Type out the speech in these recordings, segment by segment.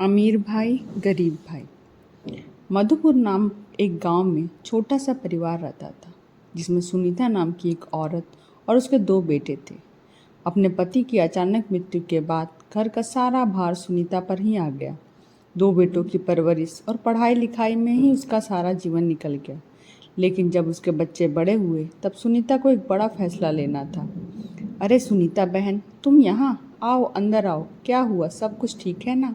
अमीर भाई गरीब भाई। मधुपुर नाम एक गांव में छोटा सा परिवार रहता था, जिसमें सुनीता नाम की एक औरत और उसके 2 बेटे थे। अपने पति की अचानक मृत्यु के बाद घर का सारा भार सुनीता पर ही आ गया। 2 बेटों की परवरिश और पढ़ाई लिखाई में ही उसका सारा जीवन निकल गया। लेकिन जब उसके बच्चे बड़े हुए तब सुनीता को एक बड़ा फैसला लेना था। अरे सुनीता बहन, तुम यहाँ आओ, अंदर आओ। क्या हुआ, सब कुछ ठीक है ना?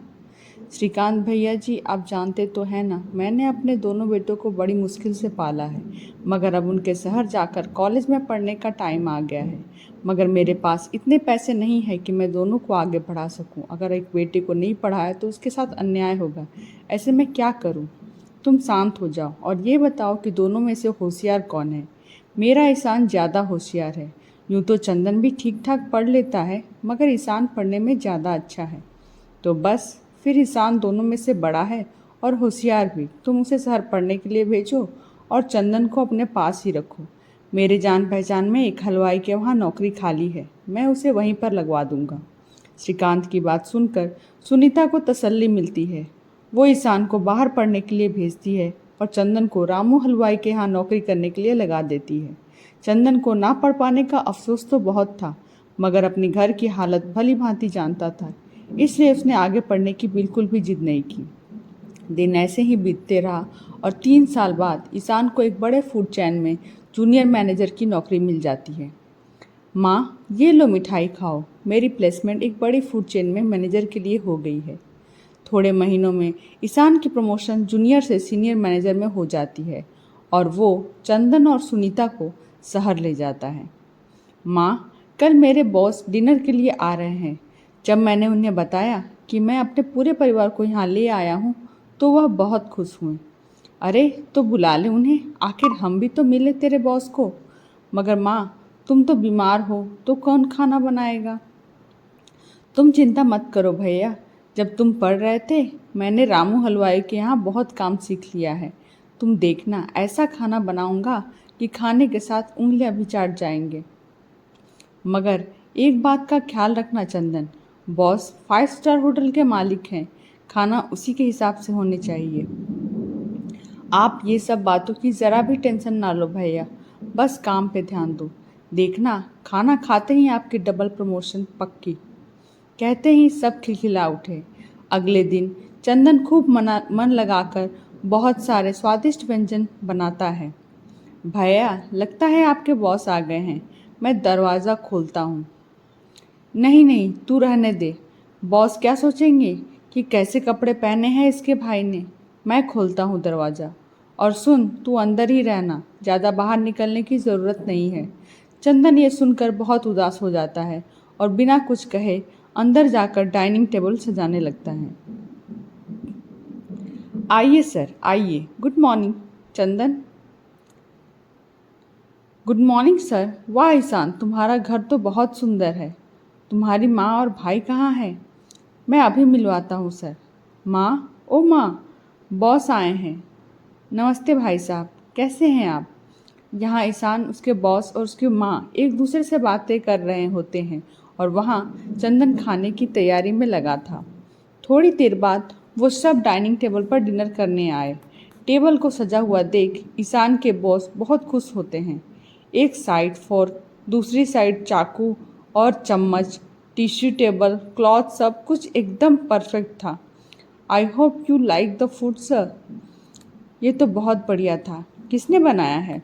श्रीकांत भैया जी, आप जानते तो हैं ना, मैंने अपने दोनों बेटों को बड़ी मुश्किल से पाला है, मगर अब उनके शहर जाकर कॉलेज में पढ़ने का टाइम आ गया है। मगर मेरे पास इतने पैसे नहीं है कि मैं दोनों को आगे बढ़ा सकूं। अगर एक बेटे को नहीं पढ़ाया तो उसके साथ अन्याय होगा। ऐसे में क्या करूं? तुम शांत हो जाओ और ये बताओ कि दोनों में से होशियार कौन है? मेरा ईशान ज़्यादा होशियार है। यूँ तो चंदन भी ठीक ठाक पढ़ लेता है, मगर ईशान पढ़ने में ज़्यादा अच्छा है। तो बस फिर ईशान दोनों में से बड़ा है और होशियार भी। तुम उसे शहर पढ़ने के लिए भेजो और चंदन को अपने पास ही रखो। मेरे जान पहचान में एक हलवाई के वहाँ नौकरी खाली है, मैं उसे वहीं पर लगवा दूंगा। श्रीकांत की बात सुनकर सुनीता को तसल्ली मिलती है। वो ईशान को बाहर पढ़ने के लिए भेजती है और चंदन को रामू हलवाई के यहाँ नौकरी करने के लिए लगा देती है। चंदन को ना पढ़ पाने का अफसोस तो बहुत था, मगर अपने घर की हालत भली भांति जानता था, इसलिए उसने आगे पढ़ने की बिल्कुल भी जिद नहीं की। दिन ऐसे ही बीतते रहा और 3 साल बाद ईशान को एक बड़े फूड चेन में जूनियर मैनेजर की नौकरी मिल जाती है। माँ, ये लो मिठाई खाओ, मेरी प्लेसमेंट एक बड़ी फूड चेन में मैनेजर के लिए हो गई है। थोड़े महीनों में ईशान की प्रमोशन जूनियर से सीनियर मैनेजर में हो जाती है और वो चंदन और सुनीता को शहर ले जाता है। माँ, कल मेरे बॉस डिनर के लिए आ रहे हैं। जब मैंने उन्हें बताया कि मैं अपने पूरे परिवार को यहाँ ले आया हूँ तो वह बहुत खुश हुए। अरे तो बुला ले उन्हें, आखिर हम भी तो मिले तेरे बॉस को। मगर माँ, तुम तो बीमार हो तो कौन खाना बनाएगा? तुम चिंता मत करो भैया, जब तुम पढ़ रहे थे मैंने रामू हलवाई के यहाँ बहुत काम सीख लिया है। तुम देखना, ऐसा खाना बनाऊंगा कि खाने के साथ उंगलियां भी चाट जाएंगे। मगर एक बात का ख्याल रखना चंदन, बॉस 5 स्टार होटल के मालिक हैं, खाना उसी के हिसाब से होने चाहिए। आप ये सब बातों की ज़रा भी टेंशन ना लो भैया, बस काम पे ध्यान दो। देखना, खाना खाते ही आपकी डबल प्रमोशन पक्की। कहते ही सब खिलखिला उठे। अगले दिन चंदन खूब मन लगाकर बहुत सारे स्वादिष्ट व्यंजन बनाता है। भैया, लगता है आपके बॉस आ गए हैं, मैं दरवाज़ा खोलता हूँ। नहीं नहीं, तू रहने दे। बॉस क्या सोचेंगे कि कैसे कपड़े पहने हैं इसके भाई ने। मैं खोलता हूँ दरवाज़ा। और सुन, तू अंदर ही रहना, ज़्यादा बाहर निकलने की ज़रूरत नहीं है। चंदन ये सुनकर बहुत उदास हो जाता है और बिना कुछ कहे अंदर जाकर डाइनिंग टेबल सजाने लगता है। आइए सर, आइए। Good morning Chandan. Good morning sir. वाह ईशान, तुम्हारा घर तो बहुत सुंदर है। तुम्हारी माँ और भाई कहाँ हैं? मैं अभी मिलवाता हूँ सर। माँ, ओ माँ, बॉस आए हैं। नमस्ते भाई साहब, कैसे हैं आप? यहाँ ईशान, उसके बॉस और उसकी माँ एक दूसरे से बातें कर रहे होते हैं और वहाँ चंदन खाने की तैयारी में लगा था। थोड़ी देर बाद वो सब डाइनिंग टेबल पर डिनर करने आए। टेबल को सजा हुआ देख ईशान के बॉस बहुत खुश होते हैं। एक साइड फोर्क, दूसरी साइड चाकू और चम्मच, टिश्यू टेबल क्लॉथ, सब कुछ एकदम परफेक्ट था। I hope you like the food sir. ये तो बहुत बढ़िया था। किसने बनाया है?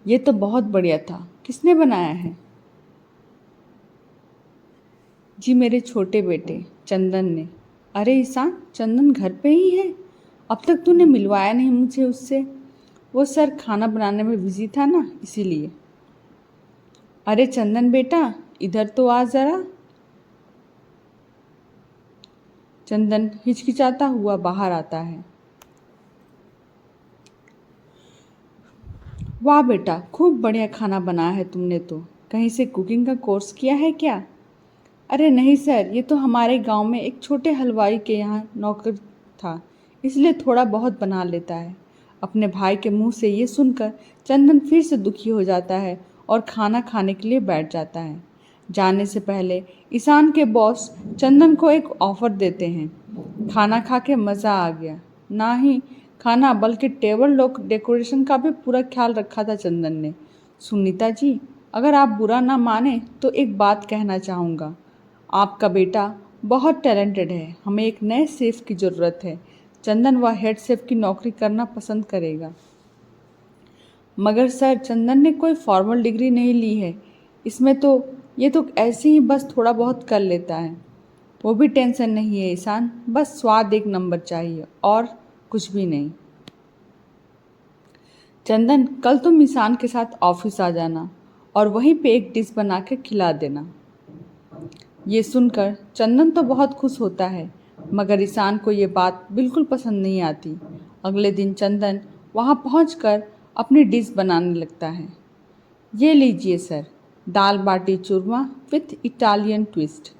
ये तो बहुत बढ़िया था। किसने बनाया है? जी, मेरे छोटे बेटे चंदन ने। अरे ईशान, चंदन घर पे ही है? अब तक तूने मिलवाया नहीं मुझे उससे। वो सर खाना बनाने में बिजी था ना, इसीलिए। अरे चंदन बेटा, इधर तो आ ज़रा। चंदन हिचकिचाता हुआ बाहर आता है। वाह बेटा, खूब बढ़िया खाना बनाया है तुमने तो। कहीं से कुकिंग का कोर्स किया है क्या? अरे नहीं सर, ये तो हमारे गांव में एक छोटे हलवाई के यहाँ नौकर था, इसलिए थोड़ा बहुत बना लेता है। अपने भाई के मुंह से ये सुनकर चंदन फिर से दुखी हो जाता है और खाना खाने के लिए बैठ जाता है। जाने से पहले ईशान के बॉस चंदन को एक ऑफ़र देते हैं। खाना खा के मज़ा आ गया। ना ही खाना बल्कि टेबल डेकोरेशन का भी पूरा ख्याल रखा था चंदन ने। सुनीता जी, अगर आप बुरा ना माने तो एक बात कहना चाहूँगा। आपका बेटा बहुत टैलेंटेड है। हमें एक नए शेफ़ की ज़रूरत है। चंदन वह हेड शेफ़ की नौकरी करना पसंद करेगा। मगर सर, चंदन ने कोई फॉर्मल डिग्री नहीं ली है। इसमें तो ये तो ऐसे ही बस थोड़ा बहुत कर लेता है। वो भी टेंशन नहीं है ईशान, बस स्वाद एक नंबर चाहिए और कुछ भी नहीं। चंदन, कल तुम ईशान के साथ ऑफिस आ जाना और वहीं पे एक डिश बना के खिला देना। ये सुनकर चंदन तो बहुत खुश होता है, मगर ईशान को ये बात बिल्कुल पसंद नहीं आती। अगले दिन चंदन वहाँ पहुँचकर अपनी डिश बनाने लगता है। ये लीजिए sir, dal baati churma with Italian twist.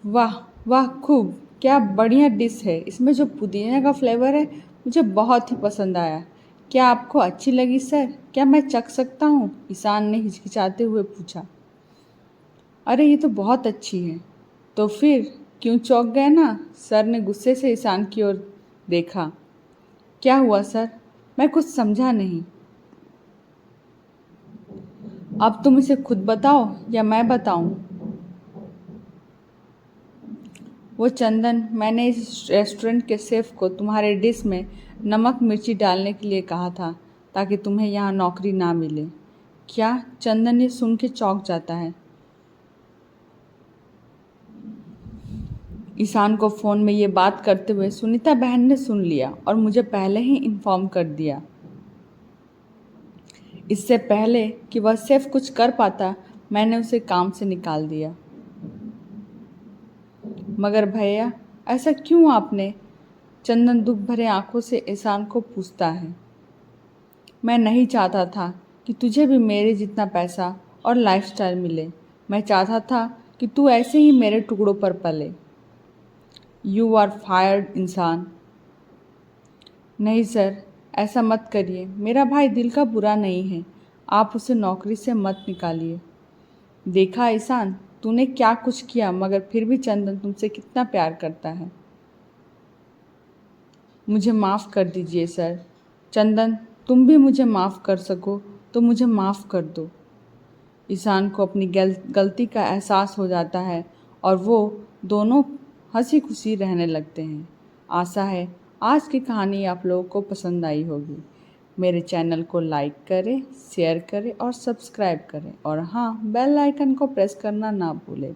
वाह वाह, खूब, क्या बढ़िया डिश है। इसमें जो पुदीने का फ्लेवर है मुझे बहुत ही पसंद आया। क्या आपको अच्छी लगी सर? क्या मैं चख सकता हूँ? ईशान ने हिचकिचाते हुए पूछा। अरे ये तो बहुत अच्छी है। तो फिर क्यों चौंक गए ना? सर ने गुस्से से ईशान की ओर देखा। क्या हुआ सर? मैं कुछ समझा नहीं। अब तुम इसे खुद बताओ या मैं बताऊं? वो चंदन, मैंने इस रेस्टोरेंट के शेफ़ को तुम्हारे डिश में नमक मिर्ची डालने के लिए कहा था ताकि तुम्हें यहाँ नौकरी ना मिले। क्या? चंदन ये सुन के चौंक जाता है। ईशान को फ़ोन में ये बात करते हुए सुनीता बहन ने सुन लिया और मुझे पहले ही इन्फॉर्म कर दिया। इससे पहले कि वह शेफ़ कुछ कर पाता, मैंने उसे काम से निकाल दिया। मगर भैया, ऐसा क्यों आपने? चंदन दुख भरे आंखों से ईशान को पूछता है। मैं नहीं चाहता था कि तुझे भी मेरे जितना पैसा और लाइफस्टाइल मिले। मैं चाहता था कि तू ऐसे ही मेरे टुकड़ों पर पले। यू आर फायर्ड इंसान। नहीं सर, ऐसा मत करिए। मेरा भाई दिल का बुरा नहीं है। आप उसे नौकरी से मत निकालिए। देखा ईशान, तूने क्या कुछ किया, मगर फिर भी चंदन तुमसे कितना प्यार करता है। मुझे माफ़ कर दीजिए सर। चंदन, तुम भी मुझे माफ़ कर सको तो मुझे माफ़ कर दो। ईशान को अपनी गलती का एहसास हो जाता है और वो दोनों हंसी खुशी रहने लगते हैं। आशा है आज की कहानी आप लोगों को पसंद आई होगी। मेरे चैनल को लाइक करें, शेयर करें और सब्सक्राइब करें, और हाँ, बेल आइकन को प्रेस करना ना भूलें।